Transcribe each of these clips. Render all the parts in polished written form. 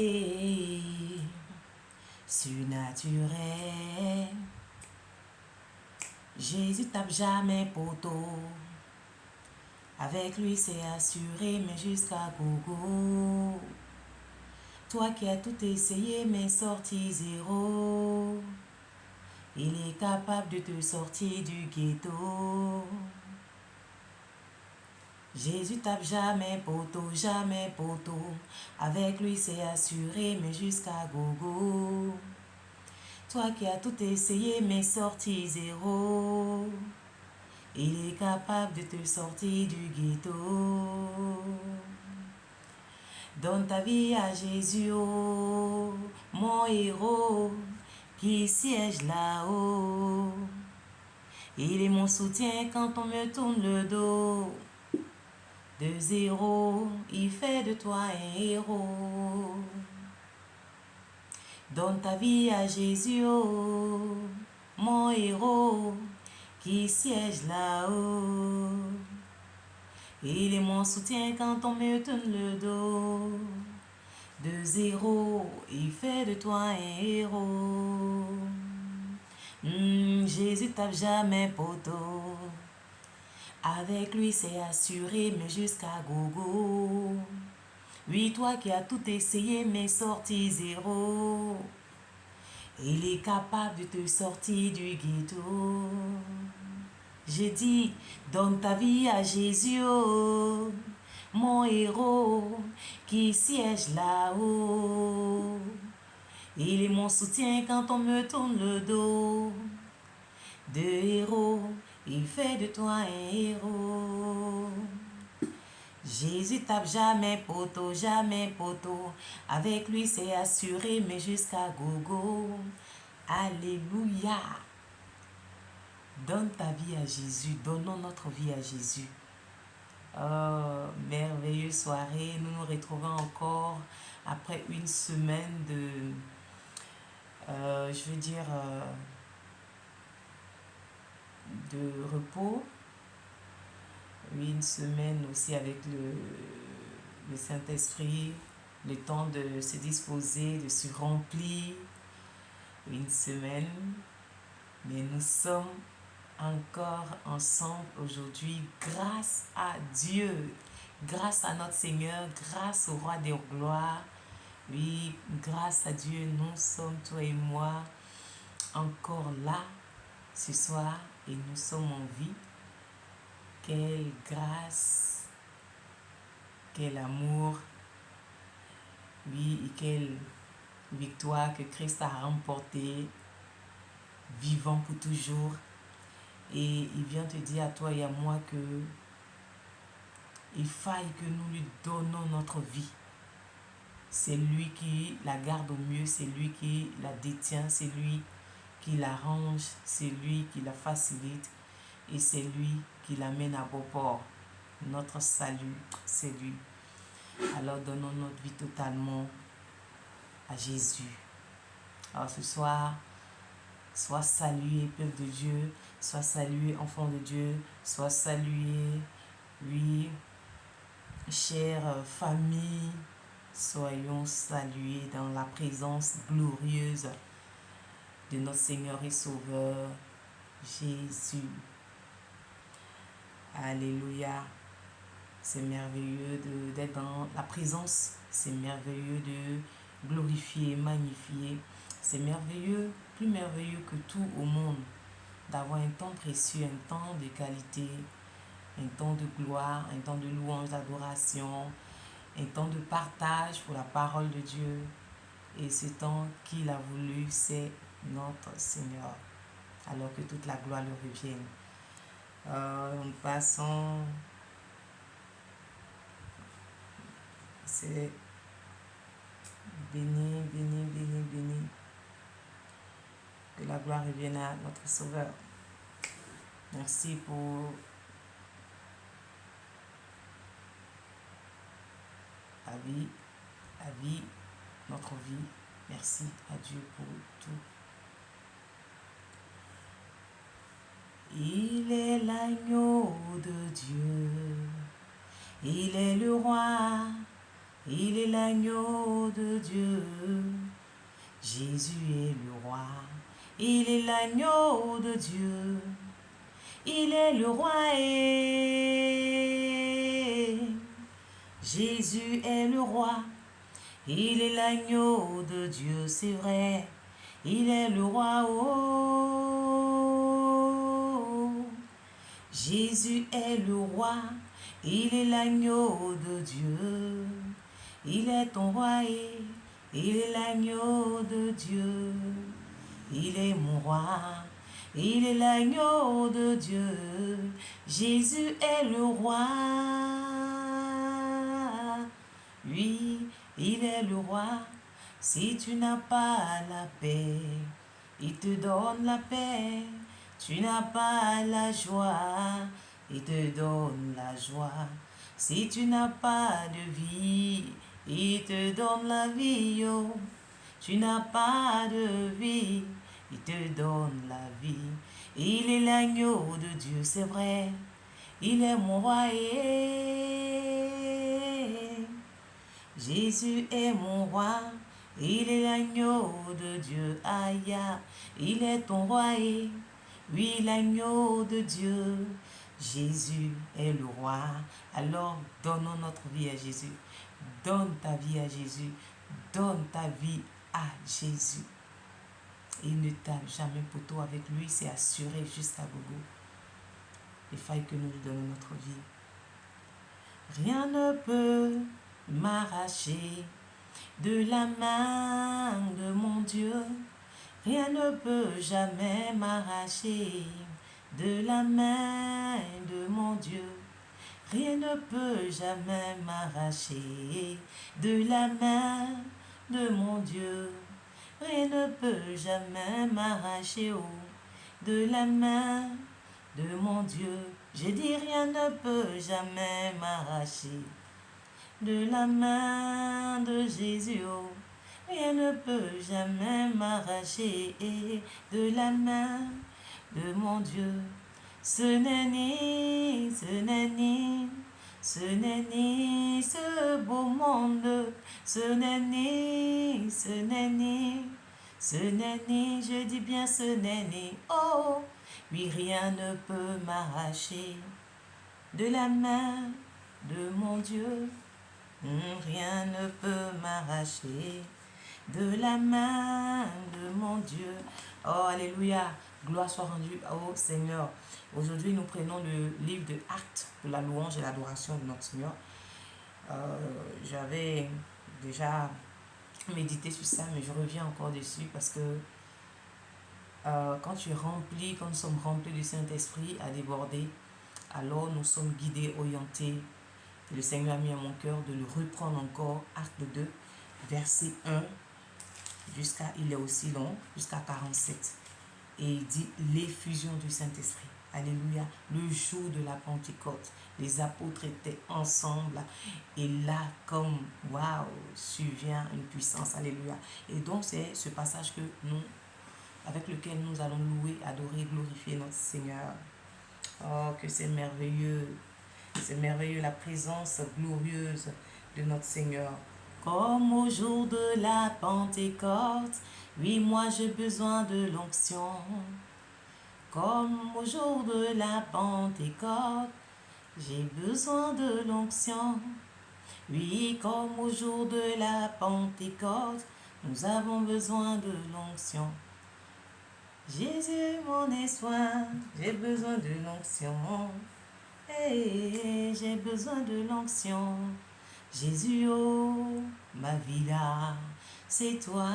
et surnaturel. Jésus tape jamais poteau. Avec lui c'est assuré, mais jusqu'à gogo. Toi qui as tout essayé, mais sorti zéro. Il est capable de te sortir du ghetto. Jésus tape jamais poteau, jamais poteau. Avec lui c'est assuré, mais jusqu'à gogo. Toi qui as tout essayé, mais sorti zéro. Il est capable de te sortir du ghetto. Donne ta vie à Jésus, oh, mon héros, qui siège là-haut. Il est mon soutien quand on me tourne le dos. De zéro, il fait de toi un héros. Donne ta vie à Jésus, oh, mon héros, qui siège là-haut. Il est mon soutien quand on me tourne le dos. De zéro, il fait de toi un héros. Jésus tape jamais poteau. Avec lui c'est assuré, mais jusqu'à gogo. Oui, toi qui as tout essayé, mais sorti zéro. Il est capable de te sortir du ghetto. J'ai dit, donne ta vie à Jésus, oh, mon héros, qui siège là-haut. Il est mon soutien quand on me tourne le dos. De héros, il fait de toi un héros. Jésus tape jamais poteau, jamais poteau. Avec lui c'est assuré, mais jusqu'à gogo. Alléluia. Donne ta vie à Jésus, donnons notre vie à Jésus. Oh, merveilleuse soirée, nous nous retrouvons encore après une semaine de repos. Oui, une semaine aussi avec le Saint-Esprit, le temps de se disposer, de se remplir. Une semaine, mais nous sommes encore ensemble aujourd'hui grâce à Dieu, grâce à notre Seigneur, grâce au Roi des gloires. Oui, grâce à Dieu, nous sommes, toi et moi, encore là ce soir et nous sommes en vie. Quelle grâce, quel amour, oui, et quelle victoire que Christ a remportée, vivant pour toujours. Et il vient te dire à toi et à moi que il faille que nous lui donnons notre vie. C'est lui qui la garde au mieux, c'est lui qui la détient, c'est lui qui l'arrange, c'est lui qui la facilite et c'est lui qui l'amène à bon port. Notre salut, c'est lui. Alors donnons notre vie totalement à Jésus. Alors ce soir, sois salué, peuple de Dieu, sois salué, enfant de Dieu, sois salué, oui, chère famille, soyons salués dans la présence glorieuse de notre Seigneur et Sauveur, Jésus. Alléluia. C'est merveilleux d'être dans la présence, c'est merveilleux de glorifier, magnifier. C'est merveilleux, plus merveilleux que tout au monde, d'avoir un temps précieux, un temps de qualité, un temps de gloire, un temps de louange, d'adoration, un temps de partage pour la parole de Dieu. Et ce temps qu'il a voulu, c'est notre Seigneur. Alors que toute la gloire lui revienne. Nous passons. C'est béni, béni, béni, béni. Que la gloire revienne à notre Sauveur. Merci pour la vie, notre vie. Merci à Dieu pour tout. Il est l'agneau de Dieu. Il est le roi Il est l'agneau de Dieu. Jésus est le roi. Il est l'agneau de Dieu. Il est le roi et Jésus est le roi. Il est l'agneau de Dieu, c'est vrai. Il est le roi. Oh, Jésus est le roi. Il est l'agneau de Dieu. Il est ton roi et il est l'agneau de Dieu. Il est mon roi. Il est l'agneau de Dieu. Jésus est le roi. Oui, il est le roi. Si tu n'as pas la paix, il te donne la paix. Tu n'as pas la joie, il te donne la joie. Si tu n'as pas de vie, il te donne la vie. Oh. Tu n'as pas de vie, il te donne la vie. Il est l'agneau de Dieu, c'est vrai. Il est mon roi et Jésus est mon roi. Il est l'agneau de Dieu. Aïe, il est ton roi et oui, l'agneau de Dieu. Jésus est le roi. Alors, donnons notre vie à Jésus. Donne ta vie à Jésus. Donne ta vie à Jésus. Il ne tape jamais poteau avec lui, c'est assuré jusqu'à gogo. Il faille que nous lui donnons notre vie. Rien ne peut m'arracher de la main de mon Dieu. Rien ne peut jamais m'arracher de la main de mon Dieu. Rien ne peut jamais m'arracher de la main de mon Dieu. Rien ne peut jamais m'arracher de la main de mon Dieu. J'ai dit rien ne peut jamais m'arracher de la main de Jésus. Oh. Rien ne peut jamais m'arracher de la main de mon Dieu. Ce n'est ni ce beau monde. Ce n'est ni, je dis bien ce n'est ni. Oh, oui, rien ne peut m'arracher de la main de mon Dieu. Rien ne peut m'arracher de la main de mon Dieu. Oh, alléluia. Gloire soit rendue au Seigneur. Aujourd'hui, nous prenons le livre de Actes de la louange et l'adoration de notre Seigneur. J'avais déjà médité sur ça, mais je reviens encore dessus parce que quand nous sommes remplis du Saint-Esprit à déborder, alors nous sommes guidés, orientés. Et le Seigneur a mis à mon cœur de le reprendre encore, Acte 2, verset 1, il est aussi long, jusqu'à 47. Et il dit l'effusion du Saint-Esprit. Alléluia. Le jour de la Pentecôte, les apôtres étaient ensemble. Et là, comme, waouh, survient une puissance. Alléluia. Et donc, c'est ce passage avec lequel nous allons louer, adorer, glorifier notre Seigneur. Oh, que c'est merveilleux. C'est merveilleux la présence glorieuse de notre Seigneur. Comme au jour de la Pentecôte, oui, moi j'ai besoin de l'onction. Comme au jour de la Pentecôte, j'ai besoin de l'onction. Oui, comme au jour de la Pentecôte, nous avons besoin de l'onction. Jésus, mon espoir, j'ai besoin de l'onction. Hey, j'ai besoin de l'onction. Jésus, oh, ma vie là, c'est toi.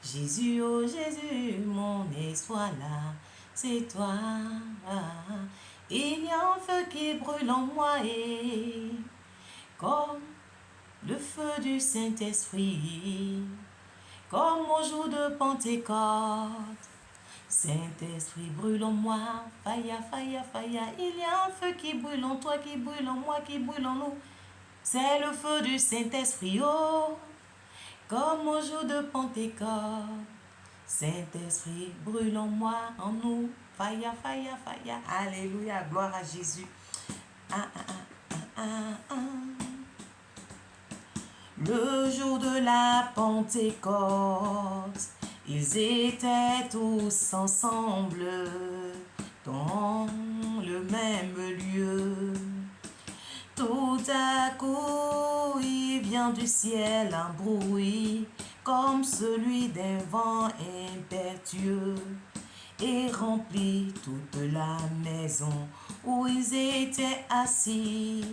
Jésus, oh Jésus, mon espoir là, c'est toi. Il y a un feu qui brûle en moi et comme le feu du Saint-Esprit, comme au jour de Pentecôte. Saint-Esprit brûle en moi, faya, faya, faya. Il y a un feu qui brûle en toi, qui brûle en moi, qui brûle en nous. C'est le feu du Saint-Esprit, oh, comme au jour de Pentecôte. Saint-Esprit brûle en moi, en nous, faya, faya, faya. Alléluia, gloire à Jésus. Ah, ah, ah, ah, ah. Le jour de la Pentecôte, ils étaient tous ensemble dans le même lieu. Tout à coup, il vient du ciel un bruit comme celui d'un vent impétueux et remplit toute la maison où ils étaient assis.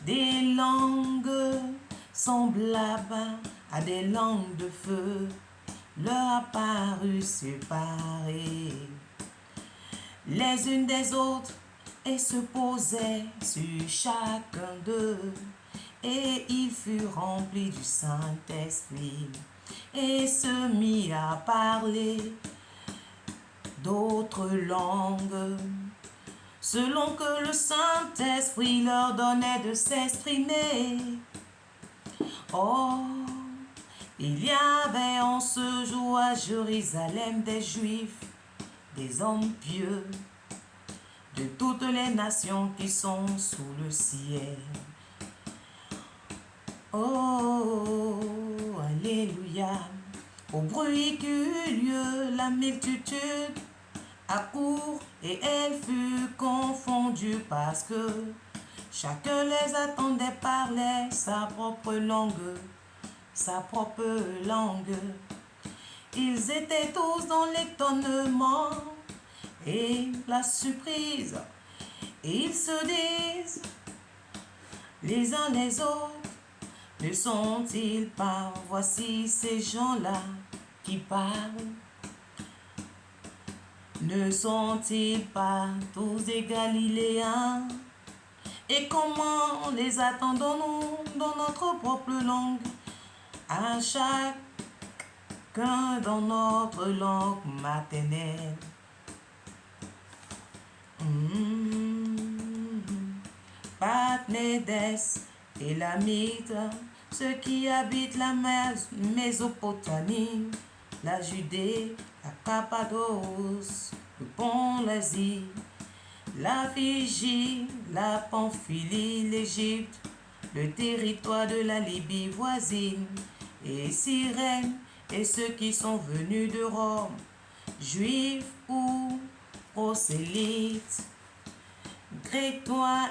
Des langues semblables à des langues de feu leur apparurent séparées les unes des autres et se posaient sur chacun d'eux. Et il fut rempli du Saint-Esprit et se mit à parler d'autres langues, selon que le Saint-Esprit leur donnait de s'exprimer. Oh, il y avait en ce jour à Jérusalem des Juifs, des hommes pieux, de toutes les nations qui sont sous le ciel. Oh, alléluia. Au bruit qu'eut lieu, la multitude accourt et elle fut confondue parce que chacun les attendait parler sa propre langue, sa propre langue. Ils étaient tous dans l'étonnement et la surprise. Et ils se disent les uns les autres, ne sont-ils pas, voici ces gens-là qui parlent? Ne sont-ils pas tous des Galiléens? Et comment les attendons-nous dans notre propre langue, à chacun dans notre langue maternelle? Patnédès et Lamite, ceux qui habitent la Mésopotamie, la Judée, la Cappadoce, le pont l'Asie, la Phrygie, la Pamphylie, l'Égypte, le territoire de la Libye voisine, et Cyrène, et ceux qui sont venus de Rome, juifs ou prosélytes, Grecs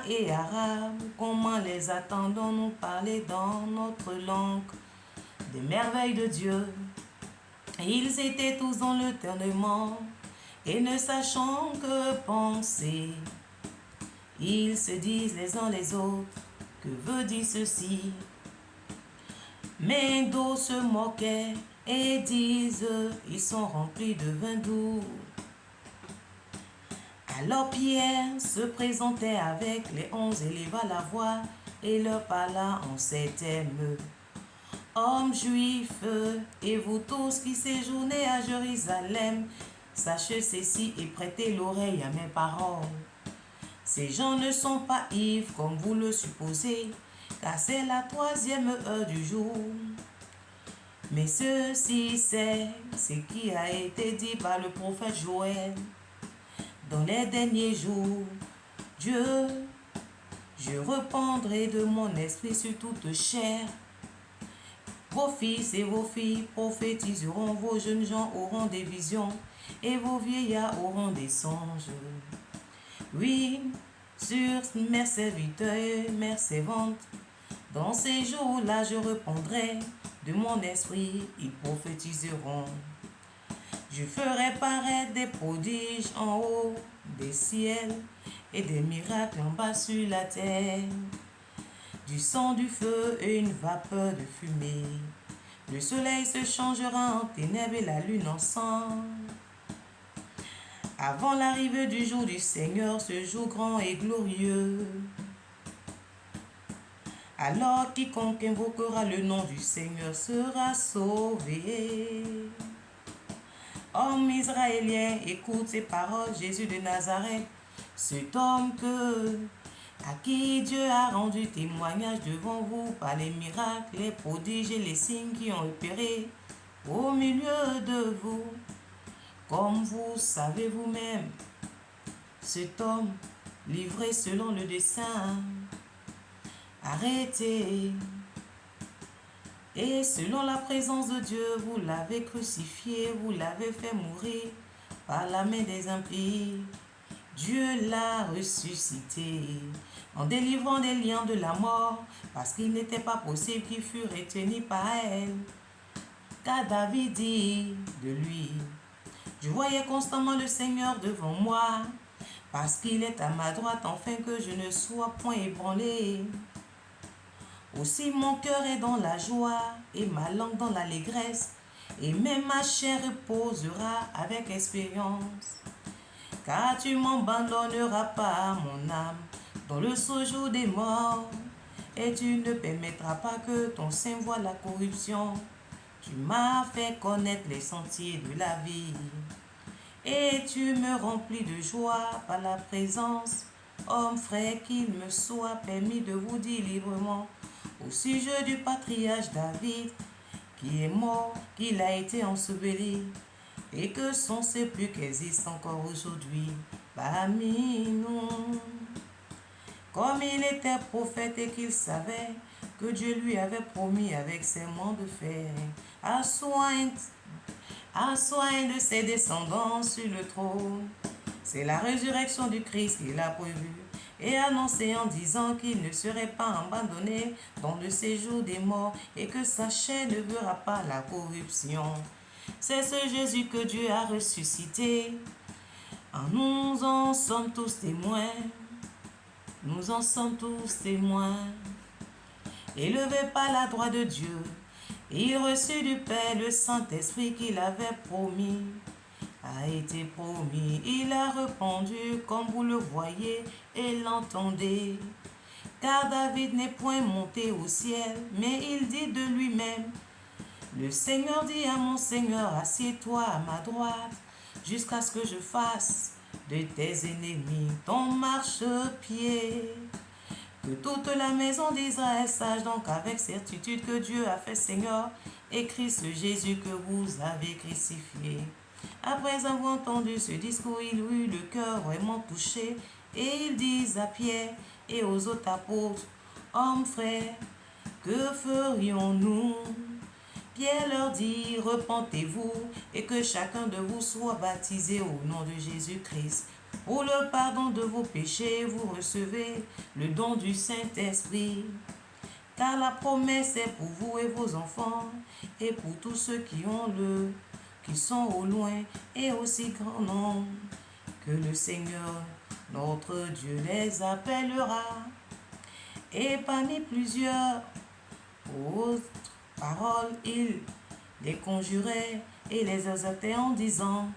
et Arabes, comment les attendons-nous parler dans notre langue des merveilles de Dieu? Ils étaient tous dans l'étonnement et ne sachant que penser. Ils se disent les uns les autres, que veut dire ceci? Mais d'autres se moquaient et disent, ils sont remplis de vin doux. Alors Pierre se présentait avec les 11 et éleva la voix et leur parla en ces termes. Hommes juifs, et vous tous qui séjournez à Jérusalem, sachez ceci et prêtez l'oreille à mes paroles. Ces gens ne sont pas ivres comme vous le supposez, car c'est la 3e heure du jour. Mais ceci, c'est ce qui a été dit par le prophète Joël. Dans les derniers jours, Dieu, je répandrai de mon esprit sur toute chair. Vos fils et vos filles prophétiseront, vos jeunes gens auront des visions, et vos vieillards auront des songes. Oui, sur mes serviteurs et mes servantes, dans ces jours-là, je répandrai de mon esprit, ils prophétiseront. Je ferai paraître des prodiges en haut des ciels et des miracles en bas sur la terre, du sang, du feu et une vapeur de fumée. Le soleil se changera en ténèbres et la lune en sang, avant l'arrivée du jour du Seigneur, ce jour grand et glorieux. Alors quiconque invoquera le nom du Seigneur sera sauvé. Homme israélien, écoute ces paroles, Jésus de Nazareth, cet homme à qui Dieu a rendu témoignage devant vous par les miracles, les prodiges et les signes qui ont opéré au milieu de vous. Comme vous savez vous-même, cet homme, livré selon le dessein, arrêté Et selon la présence de Dieu, vous l'avez crucifié, vous l'avez fait mourir par la main des impies. Dieu l'a ressuscité en délivrant des liens de la mort, parce qu'il n'était pas possible qu'il fût retenu par elle. Car David dit de lui, je voyais constamment le Seigneur devant moi, parce qu'il est à ma droite, afin que je ne sois point ébranlé. Aussi mon cœur est dans la joie, et ma langue dans l'allégresse, et même ma chair reposera avec espérance. Car tu m'abandonneras pas, mon âme, dans le séjour des morts, et tu ne permettras pas que ton sein voie la corruption. Tu m'as fait connaître les sentiers de la vie, et tu me remplis de joie par la présence. Homme frère, qu'il me soit permis de vous dire librement au sujet du patriarche David, qui est mort, qu'il a été enseveli, et que son sépulcre existe encore aujourd'hui parmi nous. Comme il était prophète et qu'il savait que Dieu lui avait promis avec serment de fer à soin de ses descendants sur le trône. C'est la résurrection du Christ qu'il a prévue et annoncé en disant qu'il ne serait pas abandonné dans le séjour des morts et que sa chair ne verra pas la corruption. C'est ce Jésus que Dieu a ressuscité. Nous en sommes tous témoins. Nous en sommes tous témoins. Élevé par la droite de Dieu, il reçut du Père le Saint-Esprit qu'il avait promis. A été promis, il a répondu comme vous le voyez et l'entendez. Car David n'est point monté au ciel, mais il dit de lui-même, le Seigneur dit à mon Seigneur, assieds-toi à ma droite, jusqu'à ce que je fasse de tes ennemis ton marchepied. Que toute la maison d'Israël sache donc avec certitude que Dieu a fait Seigneur et Christ Jésus que vous avez crucifié. Après avoir entendu ce discours, il eut le cœur vraiment touché et il dit à Pierre et aux autres apôtres, hommes frères, que ferions-nous? Pierre leur dit, repentez-vous et que chacun de vous soit baptisé au nom de Jésus-Christ. Pour le pardon de vos péchés, vous recevez le don du Saint-Esprit. Car la promesse est pour vous et vos enfants, et pour tous ceux qui sont au loin et aussi grand nombre, que le Seigneur, notre Dieu, les appellera. Et parmi plusieurs autres paroles, il les conjurait et les exhortait en disant,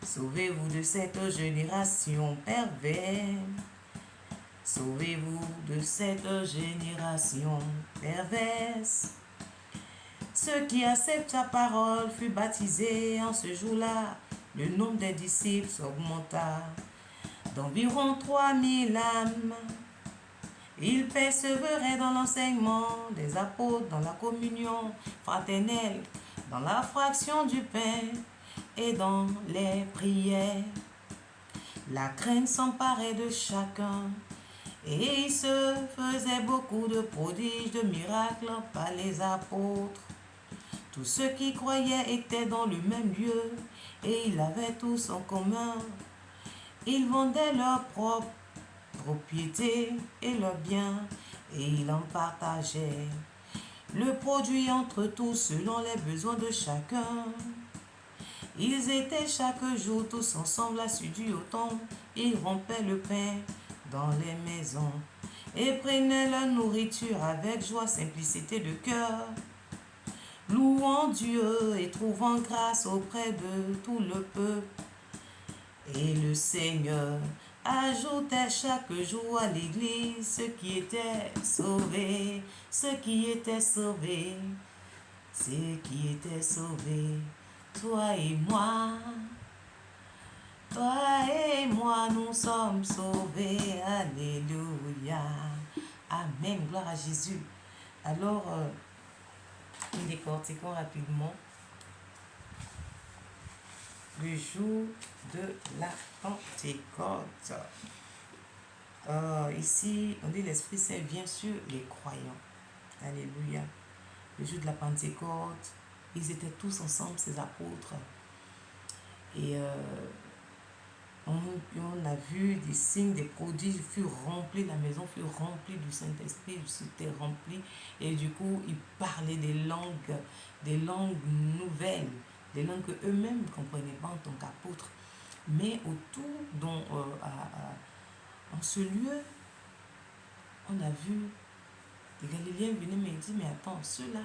sauvez-vous de cette génération perverse. Sauvez-vous de cette génération perverse. Ceux qui acceptent sa parole furent baptisés en ce jour-là. Le nombre des disciples augmenta d'environ 3000 âmes. Ils persévéraient dans l'enseignement des apôtres, dans la communion fraternelle, dans la fraction du pain et dans les prières. La crainte s'emparait de chacun et il se faisait beaucoup de prodiges, de miracles par les apôtres. Tous ceux qui croyaient étaient dans le même lieu et ils avaient tous en commun. Ils vendaient leurs propres propriétés et leurs biens et ils en partageaient le produit entre tous selon les besoins de chacun. Ils étaient chaque jour tous ensemble assidus au temple. Ils rompaient le pain dans les maisons et prenaient leur nourriture avec joie, simplicité de cœur, louant Dieu et trouvant grâce auprès de tout le peuple. Et le Seigneur ajoutait chaque jour à l'église ceux qui étaient sauvés, ceux qui étaient sauvés, ceux qui étaient sauvés. Toi et moi, nous sommes sauvés. Alléluia. Amen. Gloire à Jésus. Alors, nous décortiquons rapidement le jour de la Pentecôte. Ici, on dit l'Esprit Saint vient sur les croyants. Alléluia. le jour de la Pentecôte, ils étaient tous ensemble, ces apôtres. Et on a vu des signes, des prodiges, furent remplis, la maison fut remplie du Saint-Esprit, c'était rempli. Et du coup, ils parlaient des langues nouvelles, des langues qu'eux-mêmes ne comprenaient pas en tant qu'apôtres. Mais autour, en ce lieu, on a vu des Galiléens venir me dire, mais attends, ceux-là,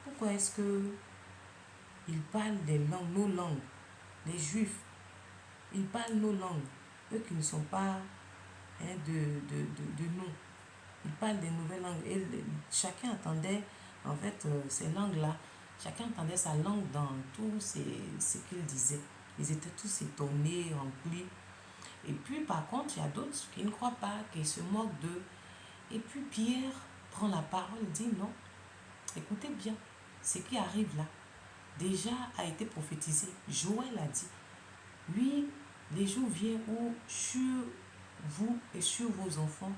pourquoi est-ce que ils parlent des langues, nos langues, les Juifs, ils parlent nos langues, eux qui ne sont pas de nous. Ils parlent des nouvelles langues. Et chacun entendait, en fait, ces langues-là, chacun entendait sa langue dans tout ce qu'il disait. Ils étaient tous étonnés, remplis. Et puis, par contre, il y a d'autres qui ne croient pas, qui se moquent d'eux. Et puis, Pierre prend la parole et dit, non, écoutez bien, ce qui arrive là, déjà a été prophétisé. Joël a dit, oui, les jours viennent où sur vous et sur vos enfants,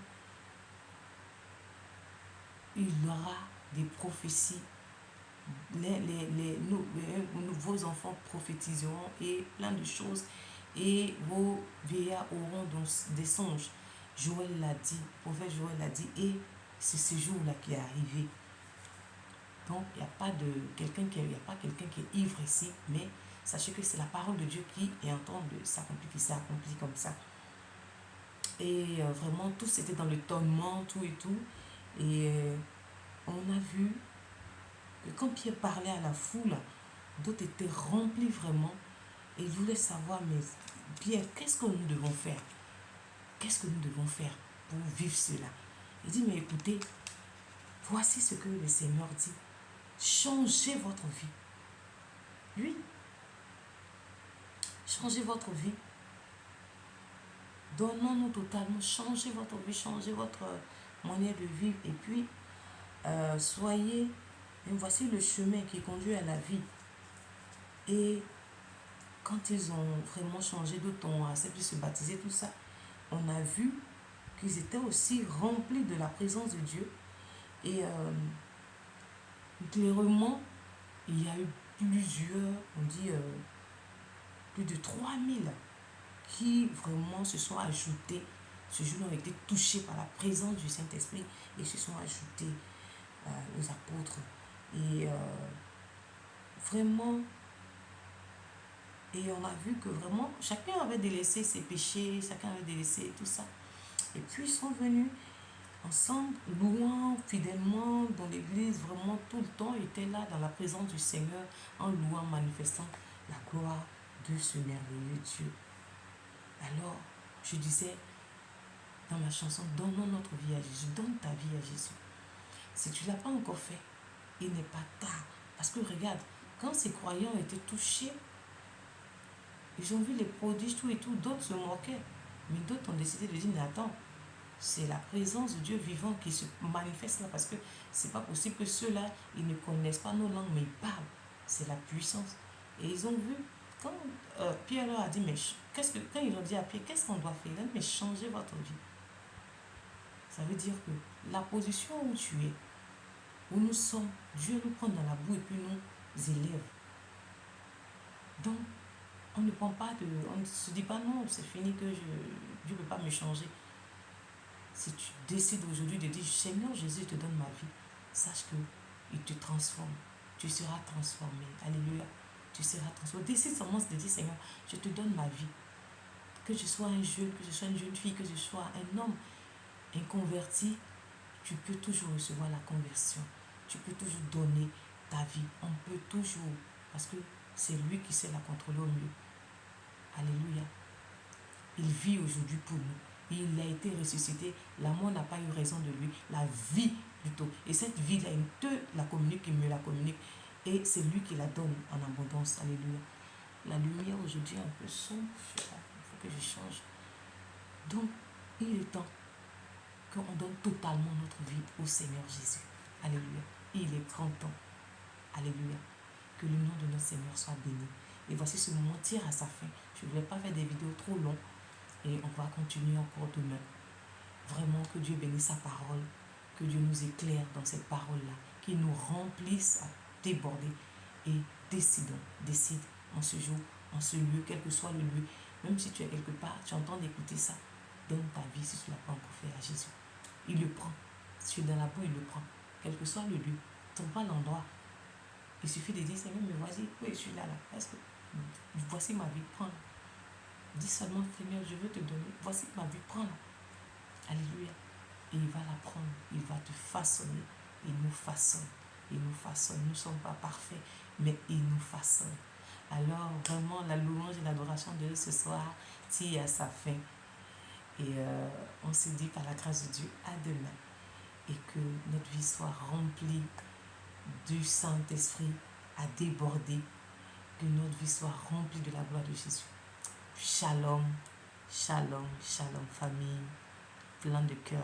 il y aura des prophéties. Vos enfants prophétiseront et plein de choses. Et vos vieillards auront donc des songes. Joël l'a dit, le prophète Joël l'a dit, et c'est ce jour-là qui est arrivé. Donc, il n'y a pas quelqu'un qui est ivre ici, mais sachez que c'est la parole de Dieu qui est en train de s'accomplir, qui s'est accomplie comme ça. Et vraiment, tout c'était dans l'étonnement, tout et tout. Et on a vu que quand Pierre parlait à la foule, d'autres étaient remplis vraiment. Et ils voulaient savoir, mais Pierre, qu'est-ce que nous devons faire? Qu'est-ce que nous devons faire pour vivre cela? Il dit, mais écoutez, voici ce que le Seigneur dit. Changez votre vie. Oui. Changez votre vie. Donnons-nous totalement. Changez votre vie, changez votre manière de vivre. Et puis, soyez. Et voici le chemin qui conduit à la vie. Et quand ils ont vraiment changé, d'autres ont accepté de se baptiser, tout ça, on a vu qu'ils étaient aussi remplis de la présence de Dieu. Et clairement, il y a eu plusieurs, on dit plus de 3000 qui vraiment se sont ajoutés. Ce jour-là ont été touchés par la présence du Saint-Esprit et se sont ajoutés aux apôtres. Et vraiment, et on a vu que vraiment, chacun avait délaissé ses péchés, chacun avait délaissé tout ça. Et puis ils sont venus ensemble, louant fidèlement dans l'église, vraiment tout le temps, ils étaient là dans la présence du Seigneur, en louant, manifestant la gloire de ce merveilleux Dieu. Alors, je disais dans ma chanson, donnons notre vie à Jésus, donne ta vie à Jésus. Si tu ne l'as pas encore fait, il n'est pas tard. Parce que regarde, quand ces croyants étaient touchés, ils ont vu les prodiges, tout et tout, d'autres se moquaient. Mais d'autres ont décidé de dire, mais attends, c'est la présence de Dieu vivant qui se manifeste là, parce que c'est pas possible que ceux-là, ils ne connaissent pas nos langues, mais ils parlent. C'est la puissance. Et ils ont vu, quand Pierre leur a dit, mais quand ils ont dit à Pierre, qu'est-ce qu'on doit faire? Il a dit, mais changez votre vie. Ça veut dire que la position où tu es, où nous sommes, Dieu nous prend dans la boue et puis nous élève. Donc, on ne prend pas on ne se dit pas non, c'est fini que Dieu ne peut pas me changer. Si tu décides aujourd'hui de dire, Seigneur Jésus, je te donne ma vie, sache qu'il te transforme. Tu seras transformé. Alléluia. Tu seras transformé. Décide seulement de dire, Seigneur, je te donne ma vie. Que je sois un jeune, que je sois une jeune fille, que je sois un homme inconverti, tu peux toujours recevoir la conversion. Tu peux toujours donner ta vie. On peut toujours, parce que c'est lui qui sait la contrôler au mieux. Alléluia. Il vit aujourd'hui pour nous. Il a été ressuscité. La mort n'a pas eu raison de lui. La vie plutôt. Et cette vie-là, il te la communique, il me la communique. Et c'est lui qui la donne en abondance. Alléluia. La lumière aujourd'hui est un peu sombre. Je sais pas, il faut que je change. Donc, il est temps qu'on donne totalement notre vie au Seigneur Jésus. Alléluia. Il est grand temps. Alléluia. Que le nom de notre Seigneur soit béni. Et voici ce moment tire à sa fin. Je ne vais pas faire des vidéos trop longues. Et on va continuer encore demain. Vraiment que Dieu bénisse sa parole. Que Dieu nous éclaire dans cette parole-là. qui nous remplisse à déborder. Et décide en ce jour, en ce lieu, quel que soit le lieu. Même si tu es quelque part, tu entends d'écouter ça. Donne ta vie si tu l'as pas encore fait à Jésus. Il le prend. Si tu es dans la boue, il le prend. Quel que soit le lieu, trouve pas l'endroit. Il suffit de dire, Seigneur, mais vas-y, oui, je suis là. Est-ce que voici ma vie, prends-la. Dis seulement, Seigneur, je veux te donner. Voici ma vie, prends-la. Alléluia. Et il va la prendre. Il va te façonner. Il nous façonne. Il nous façonne. Nous ne sommes pas parfaits, mais il nous façonne. Alors, vraiment, la louange et l'adoration de Dieu ce soir tire à sa fin. Et on se dit par la grâce de Dieu à demain. Et que notre vie soit remplie du Saint-Esprit à déborder. Que notre vie soit remplie de la gloire de Jésus. Shalom, shalom, shalom, famille, plein de cœur.